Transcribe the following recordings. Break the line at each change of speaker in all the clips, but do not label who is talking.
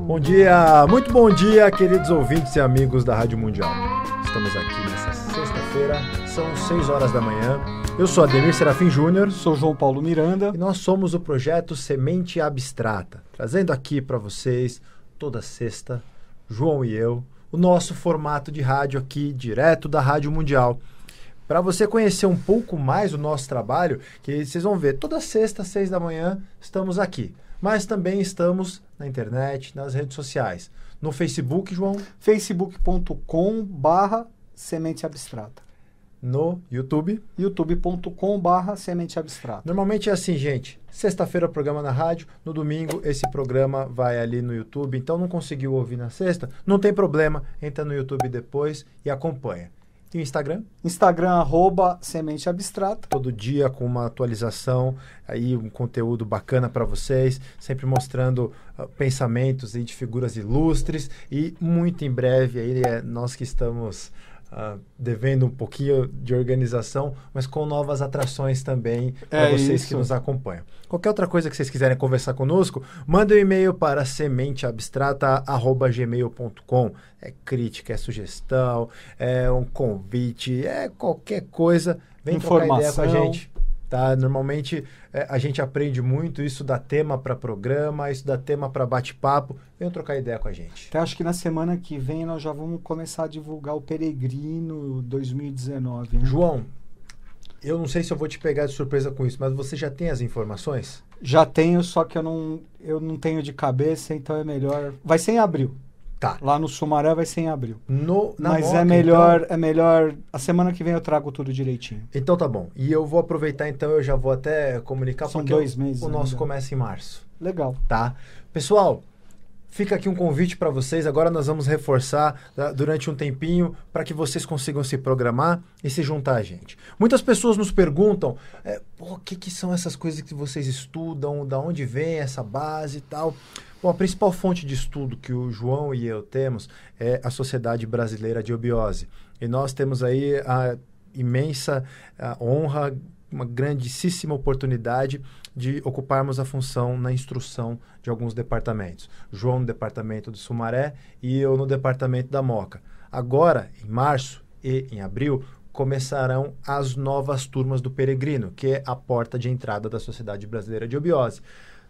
Bom dia, muito bom dia, queridos ouvintes e amigos da Rádio Mundial. Estamos aqui nessa sexta-feira, são 6 horas da manhã. Eu sou Ademir Serafim Júnior.
Sou João Paulo Miranda.
E nós somos o projeto Semente Abstrata, trazendo aqui para vocês, toda sexta, João e eu, o nosso formato de rádio aqui, direto da Rádio Mundial. Para você conhecer um pouco mais o nosso trabalho, que vocês vão ver, toda sexta, 6 da manhã, estamos aqui. Mas também estamos na internet, nas redes sociais. No Facebook, João?
facebook.com/Semente Abstrata.
No YouTube?
youtube.com/Semente Abstrata.
Normalmente é assim, gente. Sexta-feira o programa na rádio, no domingo esse programa vai ali no YouTube. Então não conseguiu ouvir na sexta? Não tem problema, entra no YouTube depois e acompanha. E o Instagram?
Instagram, @Semente Abstrata.
Todo dia com uma atualização, aí um conteúdo bacana para vocês, sempre mostrando pensamentos de figuras ilustres e muito em breve aí nós que estamos devendo um pouquinho de organização, mas com novas atrações também para vocês que nos acompanham. Qualquer outra coisa que vocês quiserem conversar conosco, manda um e-mail para sementeabstrata@gmail.com. É crítica, é sugestão, é um convite, é qualquer coisa, vem trocar ideia com a gente. Tá? Normalmente a gente aprende muito, isso dá tema para programa, isso dá tema para bate-papo. Venham trocar ideia com a gente.
Até acho que na semana que vem nós já vamos começar a divulgar o Peregrino 2019. Hein?
João, eu não sei se eu vou te pegar de surpresa com isso, mas você já tem as informações?
Já tenho, só que eu não tenho de cabeça, então é melhor... Vai ser em abril.
Tá.
Lá no Sumaré vai ser em abril.
Mas
Moca, é melhor... A semana que vem eu trago tudo direitinho.
Então tá bom. E eu vou aproveitar, então, eu já vou até comunicar.
São
porque
2 meses.
O nosso começa em março.
Legal.
Tá? Pessoal, fica aqui um convite para vocês. Agora nós vamos reforçar durante um tempinho para que vocês consigam se programar e se juntar a gente. Muitas pessoas nos perguntam, o que são essas coisas que vocês estudam, da onde vem essa base e tal. Bom, a principal fonte de estudo que o João e eu temos é a Sociedade Brasileira de Obiose. E nós temos aí a imensa honra, uma grandíssima oportunidade de ocuparmos a função na instrução de alguns departamentos. João no departamento do Sumaré e eu no departamento da Moca. Agora, em março e em abril, começarão as novas turmas do Peregrino, que é a porta de entrada da Sociedade Brasileira de Obiose.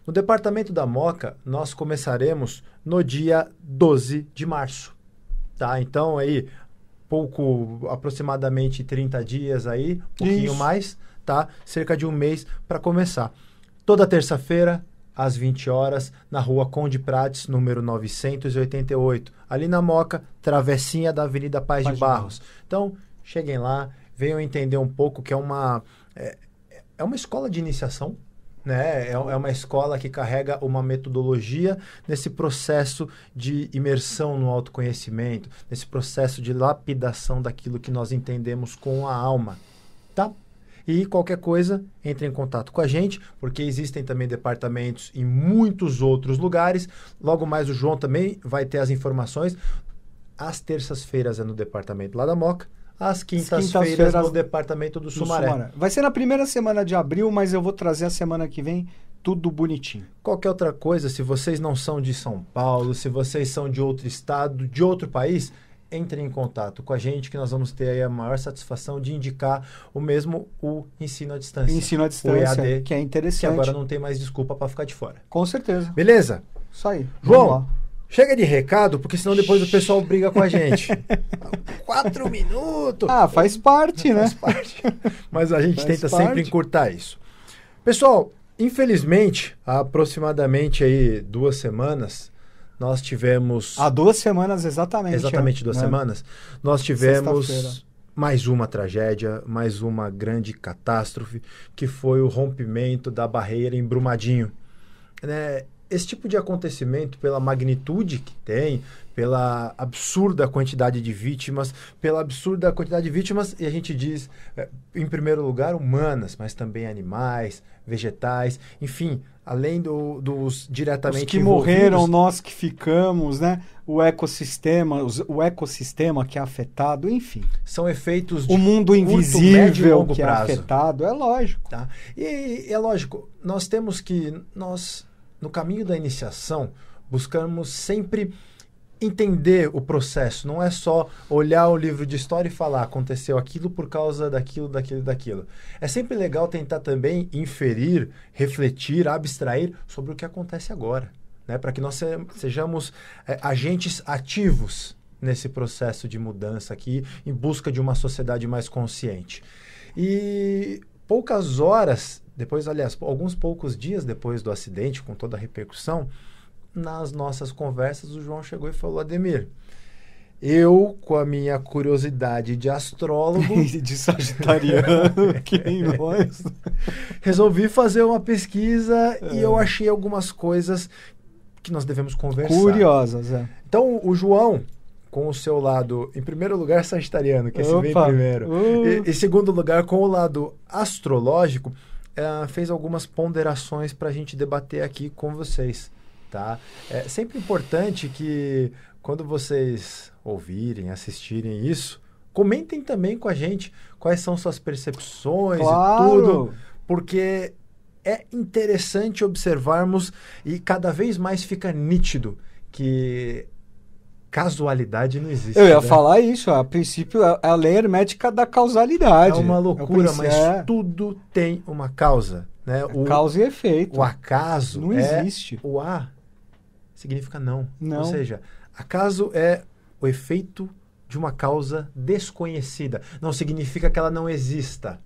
No departamento da Moca, nós começaremos no dia 12 de março. Tá? Então, aí, aproximadamente 30 dias aí, um pouquinho mais, tá? Cerca de um mês para começar. Toda terça-feira, às 20 horas, na rua Conde Prates, número 988. Ali na Moca, travessinha da Avenida Paz de Barros. Então, cheguem lá, venham entender um pouco que é uma escola de iniciação, né? É uma escola que carrega uma metodologia nesse processo de imersão no autoconhecimento, nesse processo de lapidação daquilo que nós entendemos com a alma, tá? E qualquer coisa, entre em contato com a gente, porque existem também departamentos em muitos outros lugares. Logo mais o João também vai ter as informações. Às terças-feiras é no departamento lá da Moca. Às quintas-feiras no departamento do Sumaré.
Vai ser na primeira semana de abril, mas eu vou trazer a semana que vem tudo bonitinho.
Qualquer outra coisa, se vocês não são de São Paulo, se vocês são de outro estado, de outro país, entrem em contato com a gente que nós vamos ter aí a maior satisfação de indicar o ensino à distância.
Ensino à distância,
o EAD,
que é interessante.
Que agora não tem mais desculpa para ficar de fora.
Com certeza.
Beleza?
Isso aí.
João, chega de recado, porque senão depois o pessoal briga com a gente. 4 minutos.
Faz parte, né?
Faz parte. Mas a gente tenta sempre encurtar isso. Pessoal, infelizmente, há aproximadamente aí 2 semanas, nós tivemos...
Há 2 semanas, exatamente.
Exatamente 2 semanas. Nós tivemos mais uma tragédia, mais uma grande catástrofe, que foi o rompimento da barreira em Brumadinho. Esse tipo de acontecimento, pela magnitude que tem, pela absurda quantidade de vítimas, e a gente diz, em primeiro lugar, humanas, mas também animais, vegetais, enfim, além dos diretamente
os que morreram, nós que ficamos, né? O ecossistema que é afetado, enfim.
São efeitos
de o mundo invisível que é afetado, é lógico.
Tá? E é lógico, nós temos que... no caminho da iniciação, Buscamos sempre entender o processo. Não é só olhar o livro de história e falar aconteceu aquilo por causa daquilo. É sempre legal tentar também inferir, refletir, abstrair sobre o que acontece agora, né? Para que nós sejamos agentes ativos nesse processo de mudança aqui, em busca de uma sociedade mais consciente. E poucas horas depois, aliás, alguns poucos dias depois do acidente, com toda a repercussão, nas nossas conversas, o João chegou e falou: Ademir, eu, com a minha curiosidade de astrólogo...
de sagitariano, que nem nós...
resolvi fazer uma pesquisa e eu achei algumas coisas que nós devemos conversar.
Curiosas, é.
Então, o João, com o seu lado, em primeiro lugar, sagitariano, que esse vem primeiro. Em segundo lugar, com o lado astrológico, fez algumas ponderações para a gente debater aqui com vocês. Tá? É sempre importante que, quando vocês ouvirem, assistirem isso, comentem também com a gente quais são suas percepções e tudo, porque é interessante observarmos e cada vez mais fica nítido que casualidade não existe.
Eu ia falar isso, a princípio é a lei hermética da causalidade.
É uma loucura, mas tudo tem uma causa. Né?
Causa e efeito.
O acaso
não existe.
O A significa não.
Não.
Ou seja, acaso é o efeito de uma causa desconhecida. Não significa que ela não exista.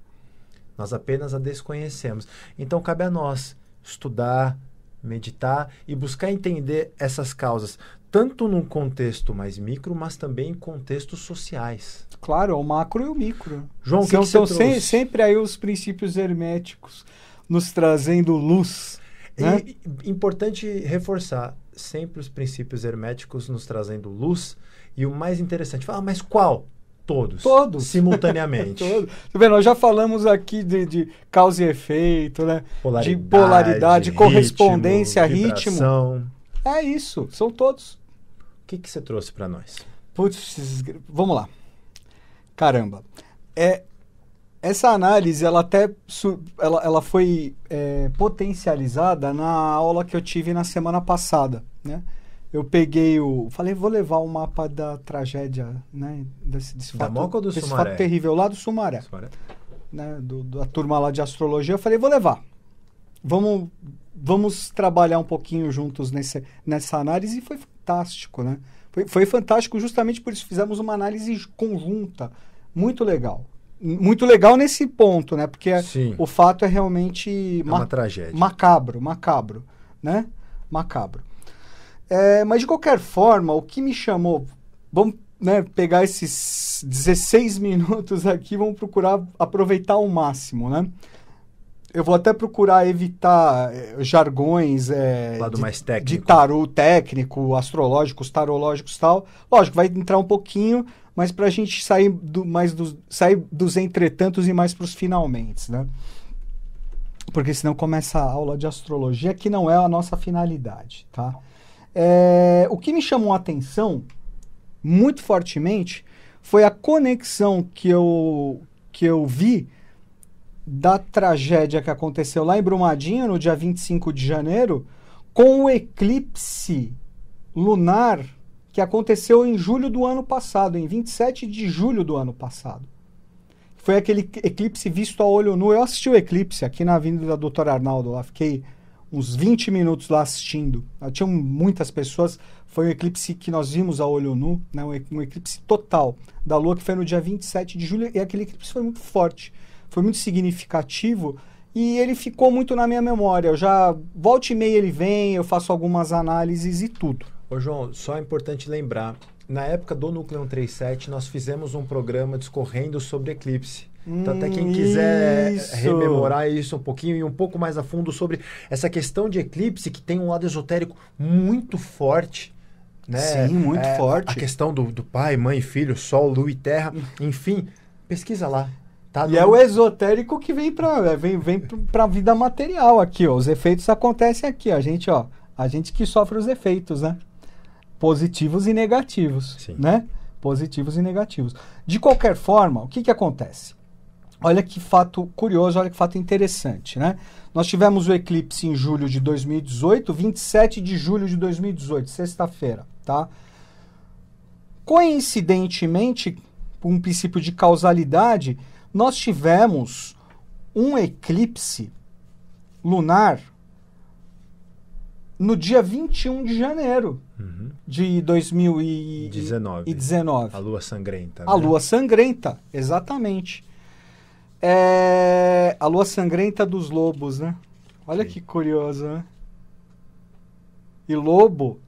Nós apenas a desconhecemos. Então, cabe a nós estudar, meditar e buscar entender essas causas, tanto num contexto mais micro, mas também em contextos sociais.
Claro, o macro e o micro.
João, o que você
são
trouxe?
Sempre aí os princípios herméticos nos trazendo luz. Né?
E importante reforçar, sempre os princípios herméticos nos trazendo luz, e o mais interessante, mas qual? Todos. Simultaneamente.
Todos. Tá vendo? Nós já falamos aqui de causa e efeito, né? De polaridade, correspondência, ritmo. É isso, são todos.
O que você trouxe para nós?
Putz, vamos lá. Caramba. Essa análise, ela foi potencializada na aula que eu tive na semana passada, né? Eu peguei falei, vou levar o mapa da tragédia, né? Desse
da Moca ou do Sumaré?
Fato terrível lá do Sumaré. Né? Da turma lá de astrologia. Eu falei, vou levar. Vamos trabalhar um pouquinho juntos nessa análise, e foi fantástico, né? Foi fantástico justamente por isso. Fizemos uma análise conjunta, muito legal. Muito legal nesse ponto, né? Porque o fato é realmente
uma tragédia.
Macabro, né? Macabro. Mas, de qualquer forma, o que me chamou... Vamos, né, pegar esses 16 minutos aqui, vamos procurar aproveitar ao máximo, né? Eu vou até procurar evitar jargões
lado mais técnico.
De tarô técnico, astrológicos, tarológicos e tal. Lógico, vai entrar um pouquinho, mas para a gente sair dos entretantos e mais para os finalmente, né? Porque senão começa a aula de astrologia, que não é a nossa finalidade, tá? O que me chamou a atenção muito fortemente foi a conexão que eu vi da tragédia que aconteceu lá em Brumadinho, no dia 25 de janeiro, com o eclipse lunar que aconteceu em julho do ano passado, em 27 de julho do ano passado. Foi aquele eclipse visto a olho nu. Eu assisti o eclipse aqui na Avenida do Dr. Arnaldo, lá fiquei uns 20 minutos lá assistindo. Tinham muitas pessoas. Foi um eclipse que nós vimos a olho nu, né? Um eclipse total da Lua, que foi no dia 27 de julho, e aquele eclipse foi muito forte, foi muito significativo, e ele ficou muito na minha memória. Eu já, volta e meia ele vem, eu faço algumas análises e tudo.
Ô João, só é importante lembrar, na época do Núcleo 137, nós fizemos um programa discorrendo sobre eclipse. Então, até quem quiser rememorar isso um pouquinho e um pouco mais a fundo sobre essa questão de eclipse, que tem um lado esotérico muito forte, né?
Sim, muito forte.
A questão do pai, mãe, filho, sol, lua e terra, enfim, pesquisa lá. Tá?
E é o esotérico que vem para a vida material aqui, ó. Os efeitos acontecem aqui, ó. A gente que sofre os efeitos, né? Positivos e negativos,
Sim.
né? Positivos e negativos. De qualquer forma, o que acontece? Olha que fato curioso, olha que fato interessante, né? Nós tivemos o eclipse em julho de 2018, 27 de julho de 2018, sexta-feira, tá? Coincidentemente, por um princípio de causalidade, nós tivemos um eclipse lunar no dia 21 de janeiro de 2019.
A lua sangrenta.
A lua sangrenta, exatamente. A lua sangrenta dos lobos, né? Olha
Sim.
que curioso, né? E lobo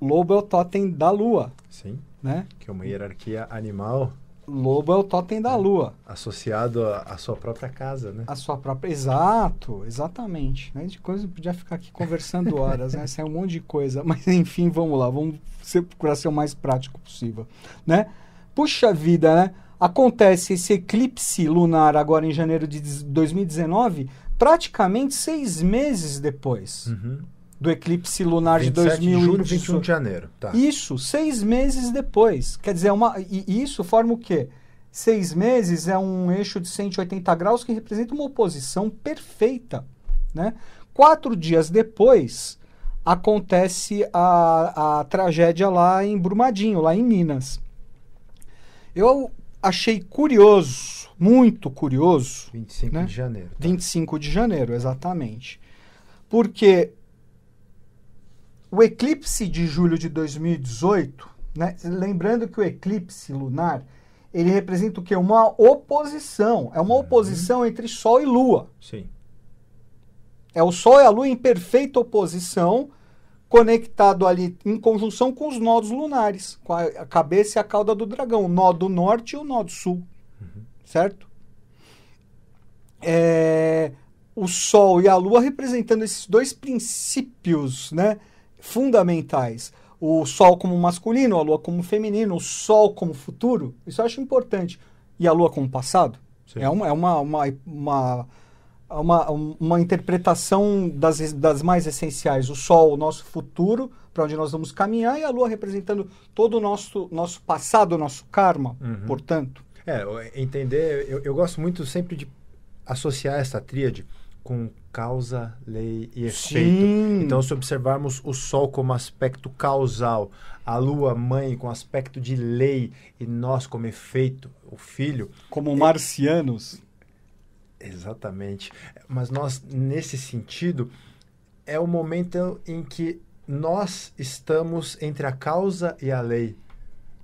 é o totem da lua,
Sim,
né?
que é uma hierarquia animal
Lobo é o totem da lua.
associado à sua própria casa, né?
A sua própria... Exato, exatamente. Né? De coisa, eu podia ficar aqui conversando horas, né? Sai um monte de coisa. Mas, enfim, vamos lá. Vamos procurar ser o mais prático possível, né? Puxa vida, né? Acontece esse eclipse lunar agora em janeiro de 2019, praticamente 6 meses depois do eclipse lunar de
27 de julho,
2018.
21 de janeiro. Tá.
Isso, 6 meses depois. Quer dizer, e isso forma o quê? 6 meses é um eixo de 180 graus que representa uma oposição perfeita, né? 4 dias depois, acontece a tragédia lá em Brumadinho, lá em Minas. Eu achei curioso, muito curioso.
25
né?
de janeiro. Tá.
25 de janeiro, exatamente. Porque o eclipse de julho de 2018, né? Lembrando que o eclipse lunar, ele representa o quê? Uma oposição. É uma oposição entre Sol e Lua.
Sim.
É o Sol e a Lua em perfeita oposição, conectado ali em conjunção com os nodos lunares, com a cabeça e a cauda do dragão, o nó do norte e o nó do sul. Certo? O Sol e a Lua representando esses dois princípios, né, fundamentais. O Sol como masculino, a Lua como feminino, o Sol como futuro. Isso eu acho importante. E a Lua como passado.
Sim.
É uma interpretação das mais essenciais. O Sol, o nosso futuro, para onde nós vamos caminhar, e a Lua representando todo o nosso passado, o nosso karma, portanto.
Entender, eu gosto muito sempre de associar essa tríade com causa, lei e efeito.
Sim.
Então, se observarmos o Sol como aspecto causal, a Lua mãe com aspecto de lei e nós como efeito, o filho...
Como marcianos.
Exatamente. Mas nós, nesse sentido, é o momento em que nós estamos entre a causa e a lei.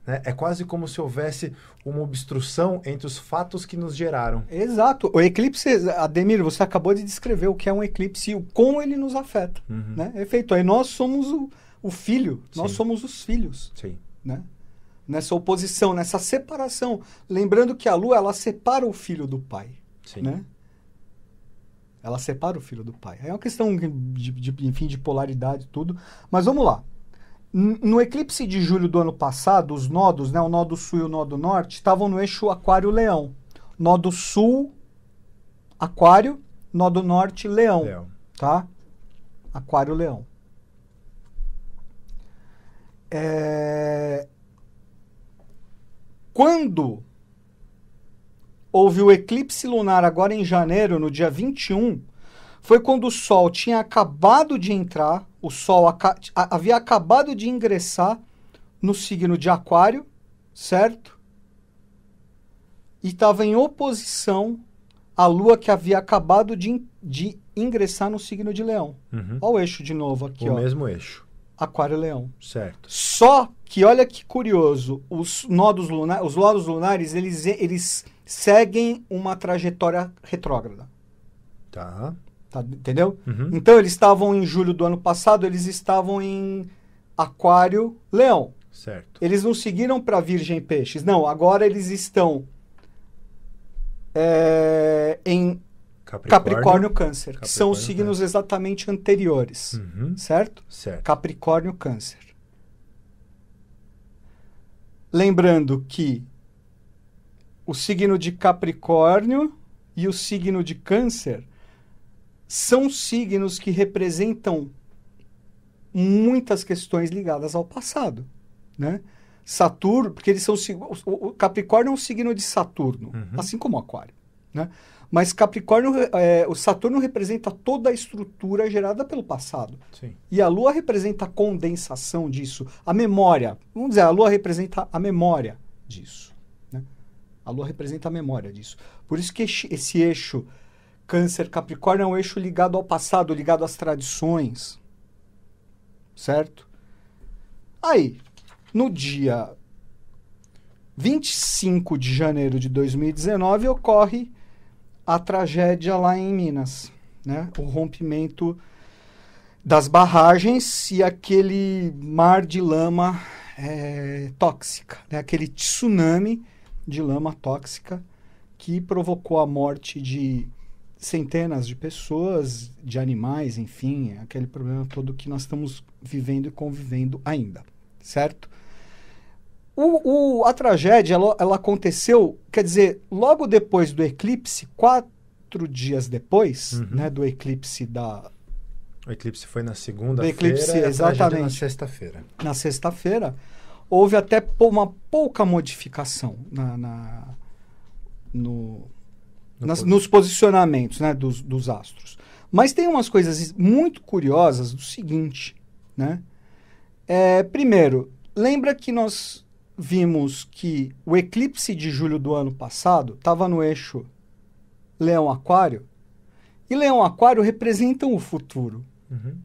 Né? É quase como se houvesse uma obstrução entre os fatos que nos geraram.
Exato. O eclipse, Ademir, você acabou de descrever o que é um eclipse e como ele nos afeta. Né? Efeito. Aí nós somos o filho, nós somos os filhos.
Sim.
Né? Nessa oposição, nessa separação. Lembrando que a Lua, ela separa o filho do pai.
Sim.
Né? Ela separa o filho do pai. É uma questão de polaridade e tudo. Mas vamos lá. No eclipse de julho do ano passado, os nodos, né, o nó do sul e o nó do norte, estavam no eixo Aquário-Leão. Nó do sul, Aquário, nó do norte, Leão. Tá? Aquário-Leão. Quando houve o eclipse lunar agora em janeiro, no dia 21, foi quando o Sol tinha acabado de entrar, o Sol havia acabado de ingressar no signo de Aquário, certo? E estava em oposição à Lua que havia acabado de ingressar no signo de Leão. Olha o eixo de novo aqui.
O mesmo eixo.
Aquário-Leão.
Certo.
Só que, olha que curioso, os nodos lunares, eles seguem uma trajetória retrógrada.
Tá.
Entendeu? Então, eles estavam em julho do ano passado, eles estavam em Aquário-Leão.
Certo.
Eles não seguiram para Virgem-Peixes. Não, agora eles estão em Capricórnio-Câncer, que são os signos exatamente anteriores. Certo?
Certo.
Capricórnio-Câncer. Lembrando que o signo de Capricórnio e o signo de Câncer são signos que representam muitas questões ligadas ao passado, né? Saturno, porque eles são o Capricórnio é um signo de Saturno, assim como o Aquário, né? Mas Capricórnio, o Saturno representa toda a estrutura gerada pelo passado.
Sim.
E a Lua representa a condensação disso, a memória. Vamos dizer, a Lua representa a memória disso, né? A Lua representa a memória disso. Por isso que esse eixo Câncer-Capricórnio é um eixo ligado ao passado, ligado às tradições. Certo? Aí, no dia 25 de janeiro de 2019, ocorre a tragédia lá em Minas, né? O rompimento das barragens e aquele mar de lama tóxica, né? Aquele tsunami de lama tóxica que provocou a morte de centenas de pessoas, de animais, enfim, aquele problema todo que nós estamos vivendo e convivendo ainda, certo? A tragédia, ela aconteceu, quer dizer, logo depois do eclipse, 4 dias depois, né, do eclipse da...
O eclipse foi na segunda-feira,
eclipse, exatamente,
na sexta-feira.
Na sexta-feira, houve até uma pouca modificação nos posicionamentos, né, dos astros. Mas tem umas coisas muito curiosas do seguinte, né? Primeiro, lembra que nós vimos que o eclipse de julho do ano passado estava no eixo Leão-Aquário, e Leão-Aquário representam o futuro.
Uhum.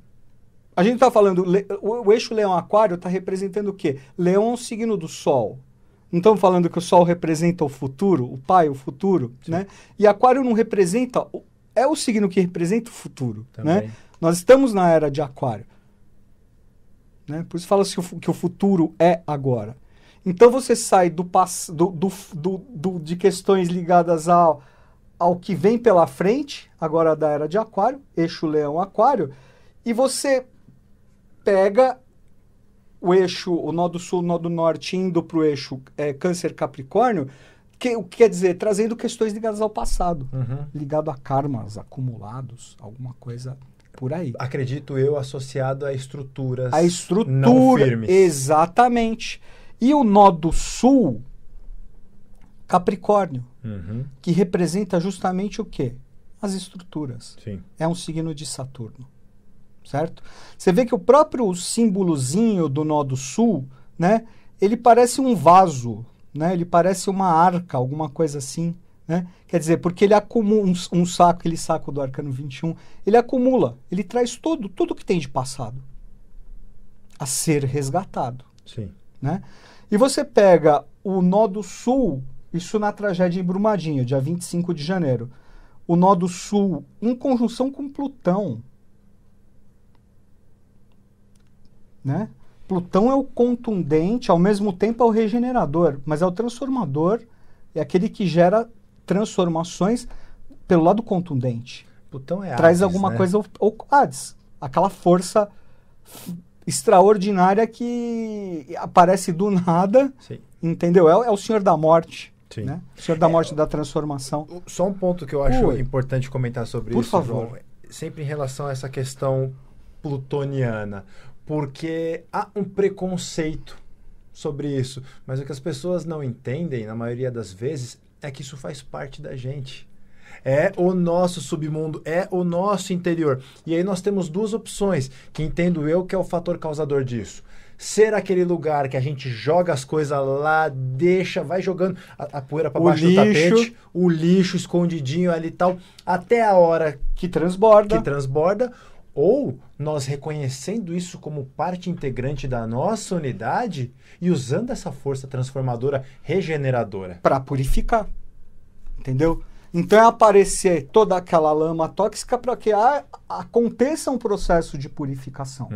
A gente está falando, o eixo Leão-Aquário está representando o quê? Leão é o signo do Sol. Não estamos falando que o Sol representa o futuro, o pai, o futuro, né? E Aquário não representa, é o signo que representa o futuro, né? Nós estamos na era de Aquário, né? Por isso fala-se que o futuro é agora. Então você sai de questões ligadas ao que vem pela frente, agora da era de Aquário, eixo Leão-Aquário, e você pega o eixo, o nó do sul, o nó do norte, indo para o eixo Câncer-Capricórnio, o que quer dizer? Trazendo questões ligadas ao passado, ligado a karmas acumulados, alguma coisa por aí.
Acredito eu, associado a estruturas
não firmes. Exatamente. E o nó do sul, Capricórnio, que representa justamente o quê? As estruturas.
Sim.
É um signo de Saturno. Certo? Você vê que o próprio símbolozinho do nó do sul, né, ele parece um vaso, né, ele parece uma arca, alguma coisa assim, né? Quer dizer, porque ele acumula um saco, aquele saco do Arcano 21, ele acumula, ele traz tudo que tem de passado a ser resgatado.
Sim.
Né? E você pega o nó do sul, isso na tragédia em Brumadinho, dia 25 de janeiro, o nó do sul em conjunção com Plutão. Né? Plutão é o contundente, ao mesmo tempo é o regenerador, mas é o transformador, é aquele que gera transformações pelo lado contundente.
Plutão é
traz
Hades,
alguma
né?
coisa, ou Hades, aquela força extraordinária que aparece do nada.
Sim.
Entendeu? É o Senhor da Morte.
Sim.
Né? O Senhor da Morte da transformação.
Só um ponto que eu acho importante comentar sobre
Por
isso,
favor.
João, sempre em relação a essa questão plutoniana, porque há um preconceito sobre isso, mas o que as pessoas não entendem, na maioria das vezes, é que isso faz parte da gente. É o nosso submundo, é o nosso interior. E aí nós temos duas opções, que entendo eu que é o fator causador disso. Ser aquele lugar que a gente joga as coisas lá, vai jogando a poeira para baixo do tapete, o lixo escondidinho ali e tal, até a hora
que transborda.
Ou nós reconhecendo isso como parte integrante da nossa unidade e usando essa força transformadora, regeneradora.
Para purificar. Entendeu? Então é aparecer toda aquela lama tóxica para que aconteça um processo de purificação.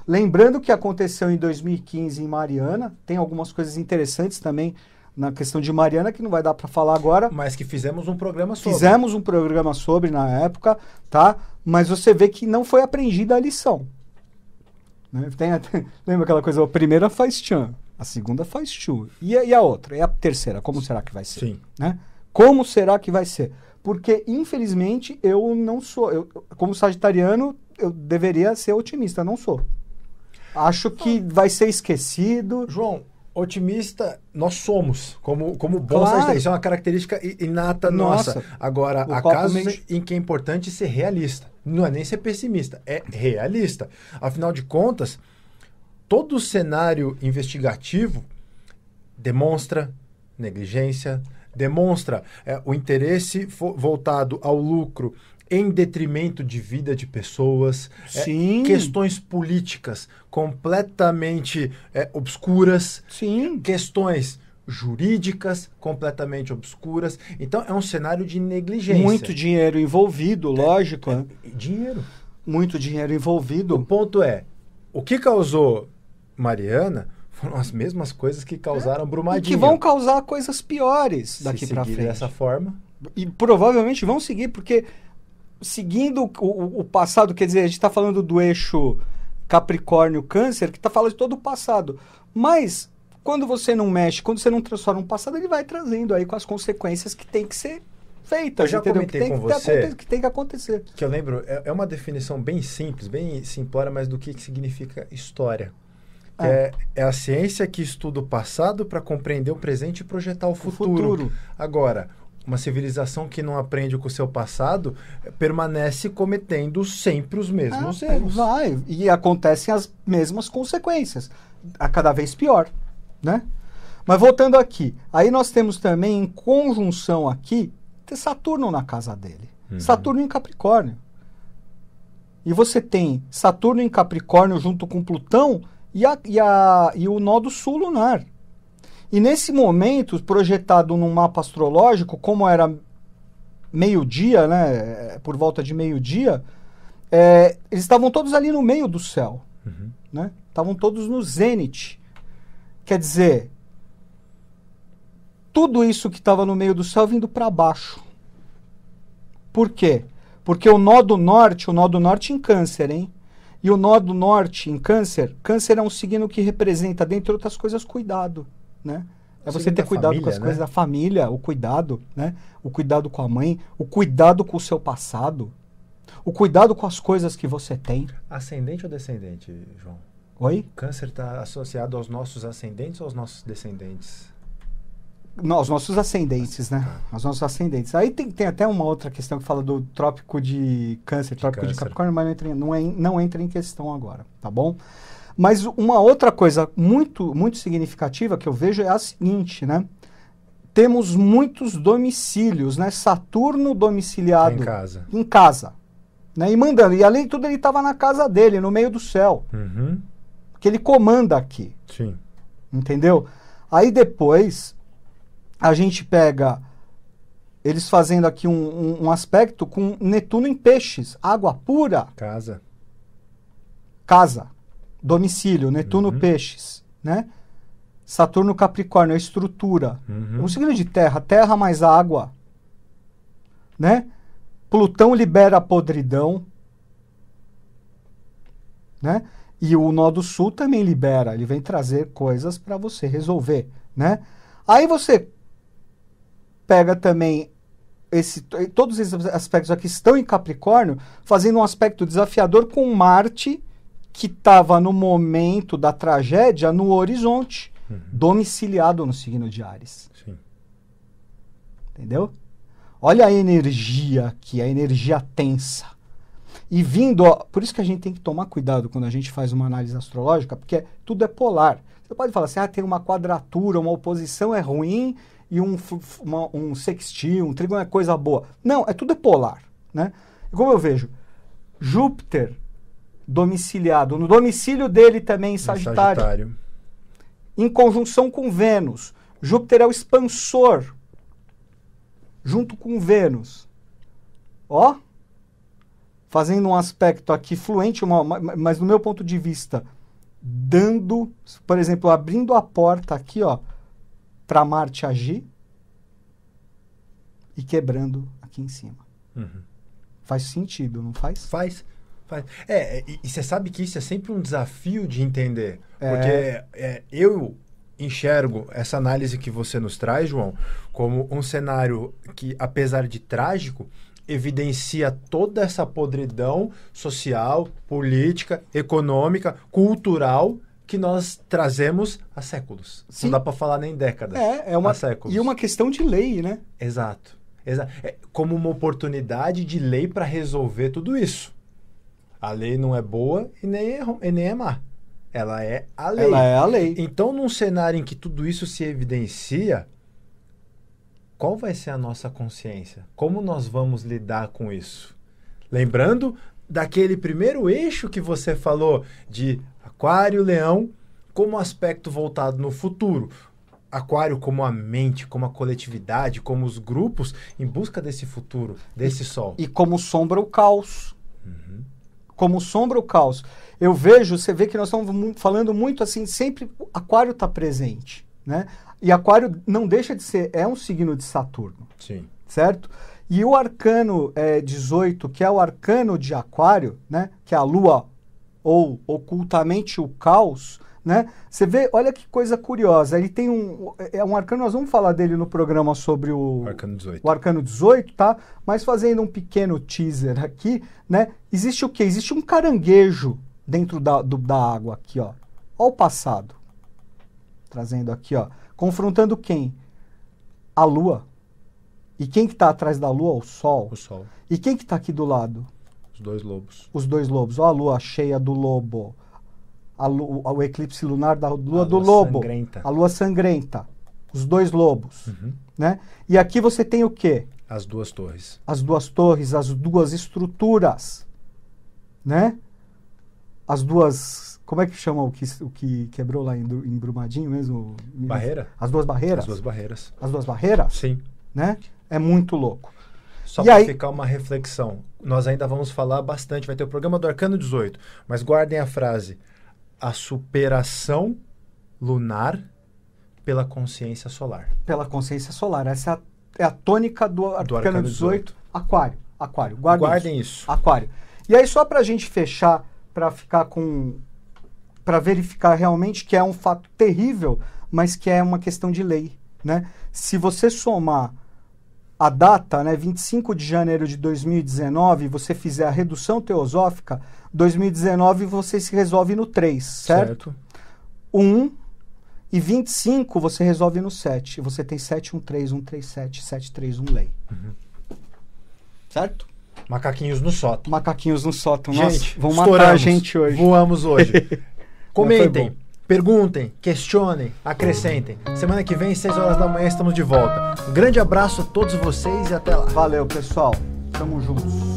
Lembrando que aconteceu em 2015 em Mariana, tem algumas coisas interessantes também na questão de Mariana, que não vai dar para falar agora.
Mas que fizemos um programa sobre.
Fizemos um programa sobre na época, tá? Mas você vê que não foi aprendida a lição. Né? Lembra aquela coisa, a primeira faz tchan, a segunda faz tchu. E a outra? E a terceira? Como será que vai ser?
Sim.
Né? Como será que vai ser? Porque, infelizmente, eu não sou... como sagitariano, eu deveria ser otimista, não sou. Acho que vai ser esquecido.
João, Otimista, nós somos, como bons
Claro.
sagitários. Isso é uma característica inata nossa. Agora, há
copo
casos
meio-
em que é importante ser realista. Não é nem ser pessimista, é realista. Afinal de contas, todo cenário investigativo demonstra negligência, demonstra o interesse voltado ao lucro em detrimento de vida de pessoas,
Sim.
questões políticas completamente obscuras,
Sim.
questões jurídicas completamente obscuras. Então, é um cenário de negligência.
Muito dinheiro envolvido, lógico. Né?
Dinheiro.
Muito dinheiro
O
envolvido.
ponto é, o que causou Mariana foram as mesmas coisas que causaram
E
Brumadinho.
que vão causar coisas piores daqui para frente.
Dessa forma.
E provavelmente vão seguir, porque seguindo o passado, quer dizer, a gente está falando do eixo Capricórnio-Câncer, que está falando de todo o passado. Mas, quando você não mexe, quando você não transforma um passado, ele vai trazendo aí com as consequências que tem que ser feitas.
Eu já
entendeu?
comentei com
que
você
que tem que acontecer.
Que eu lembro, é uma definição bem simples, bem simplória, mas do que significa história. É a ciência que estuda o passado para compreender o presente e projetar o futuro. Agora, uma civilização que não aprende com o seu passado permanece cometendo sempre os mesmos erros.
Vai, e acontecem as mesmas consequências, a cada vez pior, né? Mas voltando aqui, aí nós temos também em conjunção aqui Saturno na casa dele. Saturno em Capricórnio. E você tem Saturno em Capricórnio junto com Plutão e o nó do sul lunar. E nesse momento, projetado num mapa astrológico, como era meio-dia, né, por volta de meio-dia, eles estavam todos ali no meio do céu. Né? Estavam todos no zênite. Quer dizer, tudo isso que estava no meio do céu vindo para baixo. Por quê? Porque o nó do norte em Câncer, hein? E o nó do norte em Câncer é um signo que representa, dentre outras coisas, cuidado, né? É você ter cuidado com as coisas da família, o cuidado, né? O cuidado com a mãe, o cuidado com o seu passado, o cuidado com as coisas que você tem.
Ascendente ou descendente, João?
Oi?
Câncer está associado aos nossos ascendentes ou aos nossos descendentes?
Não, os nossos ascendentes, né? Os nossos ascendentes. Aí tem até uma outra questão que fala do trópico de Câncer, trópico de Capricórnio, mas não entra em questão agora, tá bom? Mas uma outra coisa muito, muito significativa que eu vejo é a seguinte, né? Temos muitos domicílios, né? Saturno domiciliado em casa, né? E mandando. E além de tudo, ele estava na casa dele, no meio do céu. Que ele comanda aqui.
Sim.
Entendeu? Aí depois a gente pega eles fazendo aqui um aspecto com Netuno em peixes, água pura. Casa, domicílio, Netuno peixes, né? Saturno Capricórnio, a estrutura. Um signo de terra mais água, né? Plutão libera a podridão, né? E o nó do sul também libera, ele vem trazer coisas para você resolver, né? Aí você pega também todos esses aspectos aqui estão em Capricórnio, fazendo um aspecto desafiador com Marte, que estava no momento da tragédia no horizonte, domiciliado no signo de Áries.
Sim.
Entendeu? Olha a energia aqui, a energia tensa. E vindo, ó, por isso que a gente tem que tomar cuidado quando a gente faz uma análise astrológica, porque tudo é polar. Você pode falar assim, tem uma quadratura, uma oposição é ruim, e um sextil, um trígono é coisa boa. Não, tudo é polar, né? E como eu vejo, Júpiter domiciliado, no domicílio dele também em Sagitário, em conjunção com Vênus. Júpiter é o expansor, junto com Vênus. Ó, fazendo um aspecto aqui fluente, mas do meu ponto de vista, dando, por exemplo, abrindo a porta aqui, ó, para Marte agir e quebrando aqui em cima. Faz sentido, não faz?
Faz. E você sabe que isso é sempre um desafio de entender. Porque eu enxergo essa análise que você nos traz, João, como um cenário que, apesar de trágico, evidencia toda essa podridão social, política, econômica, cultural que que nós trazemos há séculos.
Sim.
Não dá para falar nem décadas. Há séculos.
E uma questão de lei, né?
Exato. É como uma oportunidade de lei para resolver tudo isso. A lei não é boa e nem é má. Ela é a lei.
Ela é a lei.
Então, num cenário em que tudo isso se evidencia, qual vai ser a nossa consciência? Como nós vamos lidar com isso? Lembrando daquele primeiro eixo que você falou de Aquário, Leão, como aspecto voltado no futuro. Aquário como a mente, como a coletividade, como os grupos em busca desse futuro, desse sol.
E como sombra o caos. Como sombra o caos. Você vê que nós estamos falando muito assim, sempre Aquário está presente, né? E Aquário não deixa de ser, é um signo de Saturno.
Sim.
Certo? E o arcano 18, que é o arcano de Aquário, né? Que é a Lua, ou ocultamente o caos, né? Você vê, olha que coisa curiosa, ele tem um arcano, nós vamos falar dele no programa sobre o
Arcano 18.
O arcano 18, tá? Mas fazendo um pequeno teaser aqui, né? Existe o quê? Existe um caranguejo dentro da água aqui, ó. Ó o passado. Trazendo aqui, ó. Confrontando quem? A Lua. E quem que tá atrás da Lua? O Sol.
O Sol.
E quem que tá aqui do lado?
Os dois lobos.
Os dois lobos. Ó a Lua cheia do lobo. O eclipse lunar da Lua do Lobo.
Sangrenta.
A Lua sangrenta. Os dois lobos. Né? E aqui você tem o quê?
As duas torres.
As duas torres, as duas estruturas. Né? As duas... Como é que chama o que quebrou lá em Brumadinho mesmo?
Barreira?
As duas barreiras?
As duas barreiras.
As duas barreiras?
Sim.
Né? É muito louco.
Só para ficar uma reflexão, nós ainda vamos falar bastante, vai ter o programa do Arcano 18, mas guardem a frase: a superação lunar pela consciência solar.
Pela consciência solar. Essa é a tônica do Arcano 18. Aquário. Guardem isso. Aquário. E aí, só para a gente fechar, para verificar realmente que é um fato terrível, mas que é uma questão de lei, né? Se você somar a data, né, 25 de janeiro de 2019, você fizer a redução teosófica, 2019 você se resolve no 3, certo? 1 e 25 você resolve no 7. Você tem 713, 137, 731 lei. Certo?
Macaquinhos no sótão.
Macaquinhos no sótão.
Gente,
vão matar a gente hoje.
Voamos hoje. Comentem, perguntem, questionem, acrescentem. Semana que vem, 6 horas da manhã, estamos de volta. Um grande abraço a todos vocês e até lá.
Valeu, pessoal. Tamo juntos.